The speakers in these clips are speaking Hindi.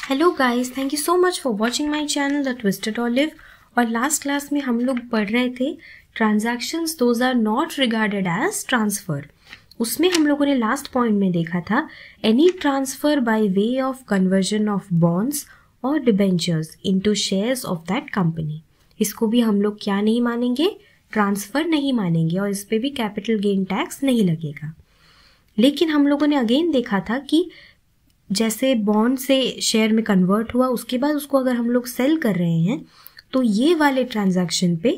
Hello guys, thank you so much for watching my channel the twisted olive. और लास्ट क्लास में हम लोग पढ़ रहे थे transactions those are not regarded as transfer. उसमें हम लोगों ने लास्ट पॉइंट में देखा था any transfer by way of conversion of bonds और debentures into shares of that company. इसको भी हम लोग क्या नहीं मानेंगे, ट्रांसफर नहीं मानेंगे और इस पे भी कैपिटल गेन टैक्स नहीं लगेगा। लेकिन हम लोगों ने अगेन देखा था कि जैसे बॉन्ड से शेयर में कन्वर्ट हुआ, उसके बाद उसको अगर हम लोग सेल कर रहे हैं तो ये वाले ट्रांजैक्शन पे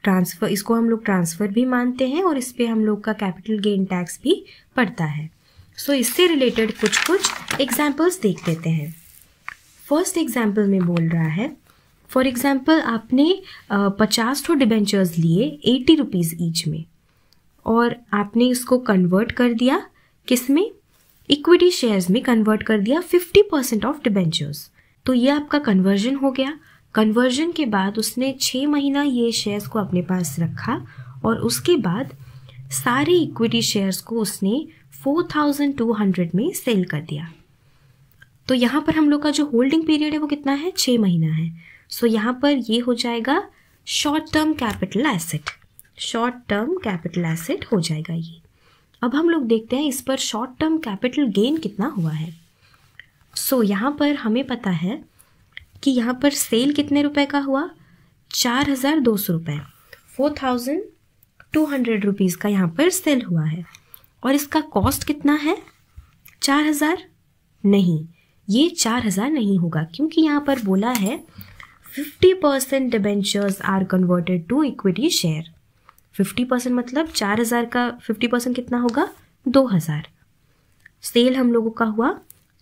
ट्रांसफर, इसको हम लोग ट्रांसफर भी मानते हैं और इस पे हम लोग का कैपिटल गेन टैक्स भी पड़ता है। सो इससे रिलेटेड कुछ एग्जाम्पल्स देख लेते हैं। फर्स्ट एग्जाम्पल में बोल रहा है, फॉर एग्जाम्पल आपने 50 ठो डिबेंचर्स लिए 80 रुपीज़ ईच में और आपने इसको कन्वर्ट कर दिया किस में, इक्विटी शेयर्स में कन्वर्ट कर दिया 50% ऑफ डिबेंचर्स। तो ये आपका कन्वर्जन हो गया। कन्वर्जन के बाद उसने 6 महीना ये शेयर्स को अपने पास रखा और उसके बाद सारे इक्विटी शेयर्स को उसने 4200 में सेल कर दिया। तो यहाँ पर हम लोग का जो होल्डिंग पीरियड है वो कितना है, 6 महीना है। सो यहाँ पर ये हो जाएगा short term capital asset, short term capital asset हो जाएगा ये। अब हम लोग देखते हैं इस पर शॉर्ट टर्म कैपिटल गेन कितना हुआ है। सो यहाँ पर हमें पता है कि यहाँ पर सेल कितने रुपए का हुआ, 4200 रुपये, 4200 रुपीज़ का यहाँ पर सेल हुआ है। और इसका कॉस्ट कितना है, 4000 नहीं, ये 4000 नहीं होगा क्योंकि यहाँ पर बोला है 50% debentures are converted to equity share. 50% मतलब 4000 का 50% कितना होगा, 2000। सेल हम लोगों का हुआ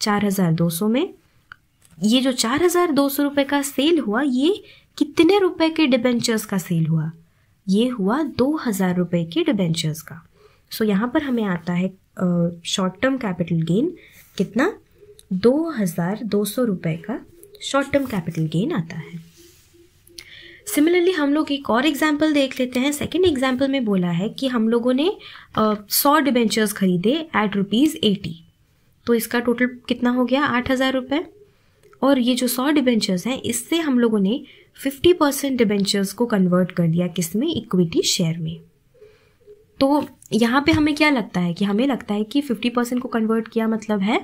4200 में। ये जो 4200 रुपये का सेल हुआ, ये कितने रुपए के डिबेंचर्स का सेल हुआ, ये हुआ 2000 रुपये के डिबेंचर्स का। सो यहाँ पर हमें आता है शॉर्ट टर्म कैपिटल गेन कितना, 2200 रुपये का शॉर्ट टर्म कैपिटल गेन आता है। सिमिलरली हम लोग एक और एग्जाम्पल देख लेते हैं। सेकेंड एग्जाम्पल में बोला है कि हम लोगों ने 100 डिबेंचर्स खरीदे एट ₹80। तो इसका टोटल कितना हो गया, 8000 रुपये। और ये जो 100 डिबेंचर्स हैं इससे हम लोगों ने 50% डिबेंचर्स को कन्वर्ट कर दिया किस में, इक्विटी शेयर में। तो यहाँ पे हमें क्या लगता है कि हमें लगता है कि 50% को कन्वर्ट किया मतलब है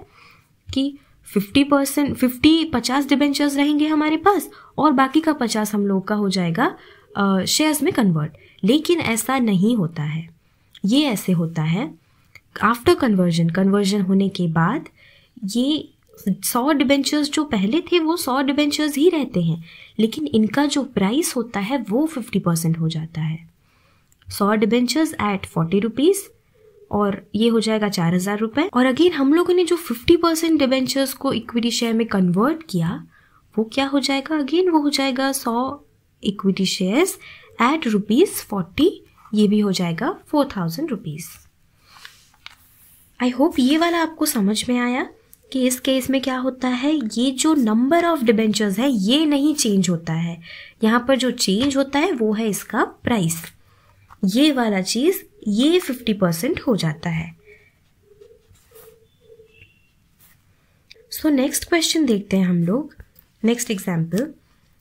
कि 50 डिबेंचर्स रहेंगे हमारे पास और बाकी का 50 हम लोग का हो जाएगा शेयर्स में कन्वर्ट। लेकिन ऐसा नहीं होता है, ये ऐसे होता है आफ्टर कन्वर्जन होने के बाद ये 100 डिबेंचर्स जो पहले थे वो 100 डिबेंचर्स ही रहते हैं, लेकिन इनका जो प्राइस होता है वो 50% हो जाता है। 100 डिबेंचर्स एट 40 रुपीज़ और ये हो जाएगा 4000 रुपये। और अगेन हम लोगों ने जो 50% डिबेंचर्स को इक्विटी शेयर में कन्वर्ट किया वो क्या हो जाएगा, अगेन वो हो जाएगा 100 इक्विटी शेयर्स एट ₹40, ये भी हो जाएगा 4000 रुपीज़। आई होप ये वाला आपको समझ में आया कि इस केस में क्या होता है, ये जो नंबर ऑफ डिबेंचर्स है ये नहीं चेंज होता है, यहाँ पर जो चेंज होता है वो है इसका प्राइस। ये वाला चीज़ ये 50% हो जाता है। सो नेक्स्ट क्वेश्चन देखते हैं हम लोग, नेक्स्ट एग्जाम्पल।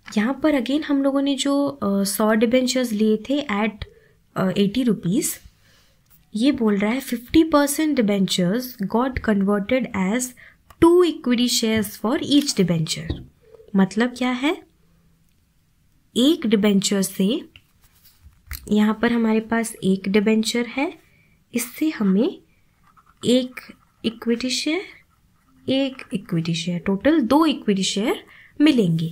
यहाँ पर अगेन हम लोगों ने जो 100 डिबेंचर्स लिए थे एट 80 रुपीज़, ये बोल रहा है 50% debentures got converted as 2 equity shares for each debenture. मतलब क्या है, एक डिबेंचर से, यहाँ पर हमारे पास एक डिबेंचर है, इससे हमें एक equity share, total 2 equity share मिलेंगे।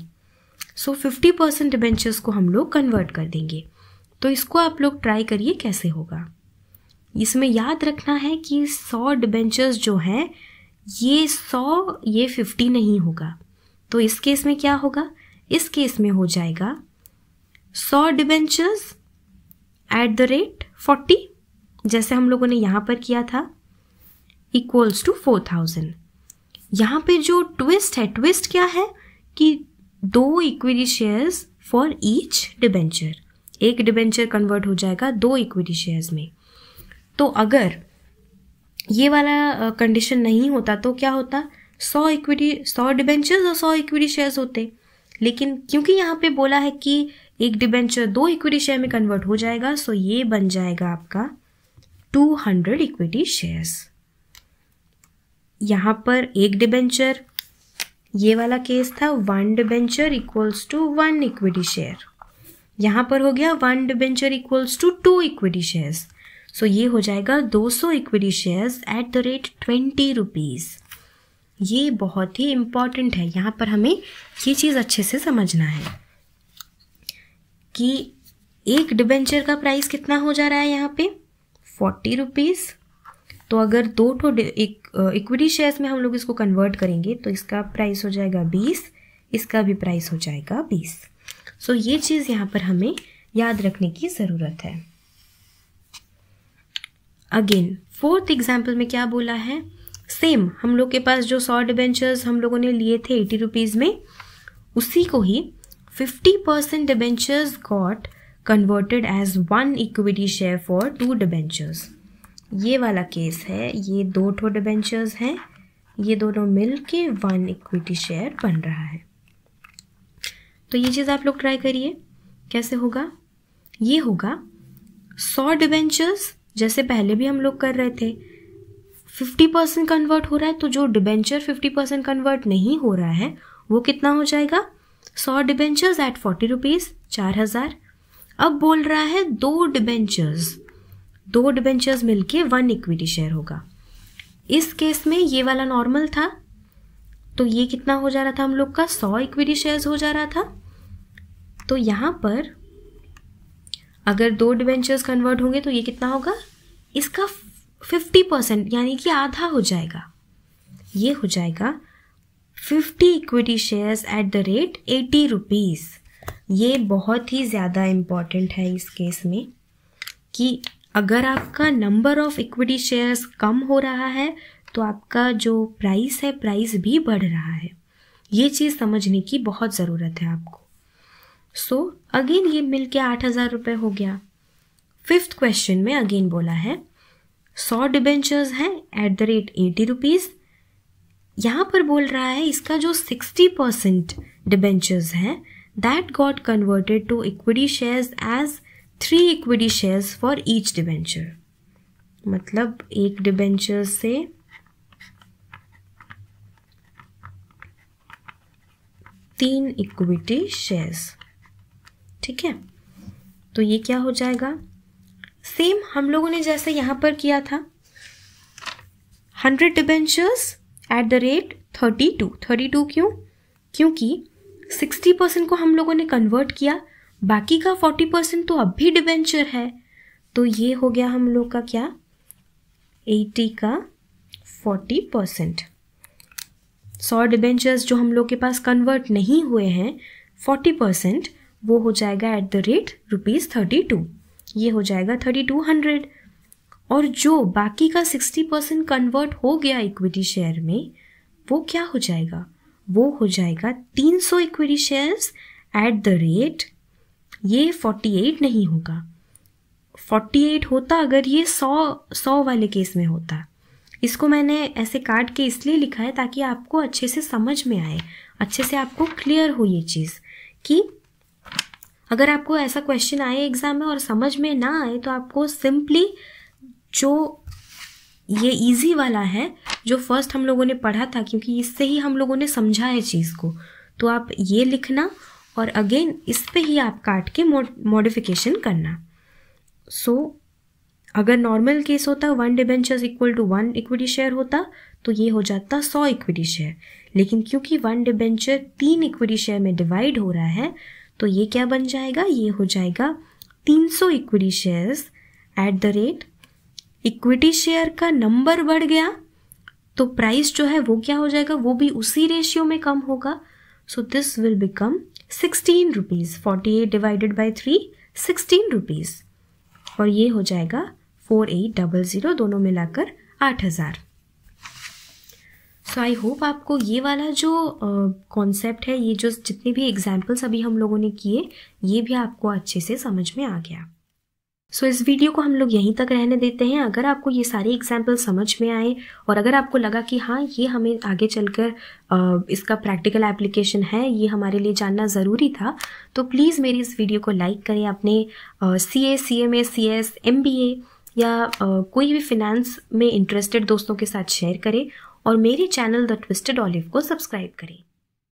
सो 50% डिबेंचर्स को हम लोग कन्वर्ट कर देंगे। तो इसको आप लोग ट्राई करिए कैसे होगा। इसमें याद रखना है कि 100 डिबेंचर्स जो हैं ये 100, ये 50 नहीं होगा। तो इस केस में क्या होगा, इस केस में हो जाएगा 100 डिबेंचर्स एट द रेट 40, जैसे हम लोगों ने यहाँ पर किया था, इक्वल्स टू 4000। यहाँ पे जो ट्विस्ट है, ट्विस्ट क्या है कि 2 equity shares for each debenture, एक डिबेंचर कन्वर्ट हो जाएगा 2 इक्विटी शेयर्स में। तो अगर ये वाला कंडीशन नहीं होता तो क्या होता, 100 डिबेंचर्स और 100 इक्विटी शेयर्स होते, लेकिन क्योंकि यहाँ पे बोला है कि एक डिबेंचर 2 इक्विटी शेयर में कन्वर्ट हो जाएगा, सो ये बन जाएगा आपका 200 इक्विटी शेयर्स। यहाँ पर एक डिबेंचर, ये वाला केस था 1 debenture equals to 1 equity share. यहाँ पर हो गया 1 debenture equals to 2 equity shares, so ये हो जाएगा 200 equity shares at the rate 20 rupees. ये बहुत ही इंपॉर्टेंट है, यहाँ पर हमें ये चीज़ अच्छे से समझना है कि एक डिबेंचर का प्राइस कितना हो जा रहा है यहाँ पे 40 रुपीज़। तो अगर 2 इक्विटी शेयर्स में हम लोग इसको कन्वर्ट करेंगे तो इसका प्राइस हो जाएगा 20, इसका भी प्राइस हो जाएगा 20। सो ये चीज़ यहाँ पर हमें याद रखने की ज़रूरत है। अगेन 4th एग्जाम्पल में क्या बोला है, सेम हम लोग के पास जो 100 डिबेंचर्स हम लोगों ने लिए थे 80 रुपीज़ में, उसी को ही 50% debentures got converted as 1 equity share for 2 debentures. ये वाला केस है, ये 2 डिबेंचर्स हैं, ये दोनों मिल के 1 इक्विटी शेयर बन रहा है। तो ये चीज़ आप लोग ट्राई करिए, कैसे होगा। ये होगा 100 डिबेंचर्स, जैसे पहले भी हम लोग कर रहे थे, 50% कन्वर्ट हो रहा है, तो जो डिबेंचर 50% कन्वर्ट नहीं हो रहा है वो कितना हो जाएगा 100 डिबेंचर्स एट 40 रुपीज़, 4000। अब बोल रहा है 2 डिबेंचर्स मिलके 1 इक्विटी शेयर होगा। इस केस में ये वाला नॉर्मल था, तो ये कितना हो जा रहा था हम लोग का 100 इक्विटी शेयर्स हो जा रहा था। तो यहाँ पर अगर 2 डिबेंचर्स कन्वर्ट होंगे तो ये कितना होगा, इसका 50% यानी कि आधा हो जाएगा, ये हो जाएगा 50 equity shares at the rate 80 rupees. ये बहुत ही ज़्यादा इम्पॉर्टेंट है इस केस में कि अगर आपका नंबर ऑफ इक्विटी शेयर्स कम हो रहा है तो आपका जो प्राइस है, प्राइस भी बढ़ रहा है। ये चीज़ समझने की बहुत ज़रूरत है आपको। सो अगेन ये मिल के 8000 रुपये हो गया। 5th क्वेश्चन में अगेन बोला है 100 डिबेंचर्स हैं एट द रेट 80 रुपीज़। यहाँ पर बोल रहा है इसका जो 60% डिबेंचर्स हैं that got converted to equity shares as 3 equity shares for each debenture. मतलब एक डिबेंचर से 3 इक्विटी शेयर्स, ठीक है। तो ये क्या हो जाएगा, सेम हम लोगों ने जैसे यहाँ पर किया था 100 डिबेंचर्स एट द रेट 32 क्यों, क्योंकि 60% को हम लोगों ने कन्वर्ट किया, बाकी का 40% तो अब भी डिबेंचर है। तो ये हो गया हम लोग का क्या 80 का 40%। 100 डिबेंचर्स जो हम लोग के पास कन्वर्ट नहीं हुए हैं 40%, वो हो जाएगा एट द रेट ₹32, ये हो जाएगा 3200। और जो बाकी का 60% कन्वर्ट हो गया इक्विटी शेयर में, वो क्या हो जाएगा, वो हो जाएगा 300 equity shares at the rate, ये 48 नहीं होगा, 48 होता अगर ये 100 वाले केस में होता। इसको मैंने ऐसे काट के इसलिए लिखा है ताकि आपको अच्छे से समझ में आए, अच्छे से आपको क्लियर हो ये चीज़ कि अगर आपको ऐसा क्वेश्चन आए एग्जाम में और समझ में ना आए तो आपको सिंपली जो ये इजी वाला है जो फर्स्ट हम लोगों ने पढ़ा था, क्योंकि इससे ही हम लोगों ने समझा है चीज़ को, तो आप ये लिखना और अगेन इस पे ही आप काट के मॉडिफिकेशन करना। सो अगर नॉर्मल केस होता 1 debentures equal to 1 equity share होता तो ये हो जाता 100 इक्विटी शेयर, लेकिन क्योंकि 1 डिबेंचर 3 इक्विटी शेयर में डिवाइड हो रहा है तो ये क्या बन जाएगा, ये हो जाएगा 300 equity shares at the rate, equity share का नंबर बढ़ गया तो प्राइस जो है वो क्या हो जाएगा, वो भी उसी रेशियो में कम होगा। So this will become 16 rupees, 48 divided by 3 16 rupees, और ये हो जाएगा 4800, दोनों मिलाकर 8000। सो आई होप आपको ये वाला जो कॉन्सेप्ट है, ये जो जितने भी एग्जाम्पल्स अभी हम लोगों ने किए, ये भी आपको अच्छे से समझ में आ गया। सो इस वीडियो को हम लोग यहीं तक रहने देते हैं। अगर आपको ये सारे एग्जाम्पल समझ में आए और अगर आपको लगा कि हाँ ये हमें आगे चलकर इसका प्रैक्टिकल एप्लीकेशन है, ये हमारे लिए जानना ज़रूरी था, तो प्लीज़ मेरी इस वीडियो को लाइक करें, अपने CA, CMA, CS, MBA या कोई भी फिनेंस में इंटरेस्टेड दोस्तों के साथ शेयर करें और मेरे चैनल द ट्विस्टेड ऑलिव को सब्सक्राइब करें।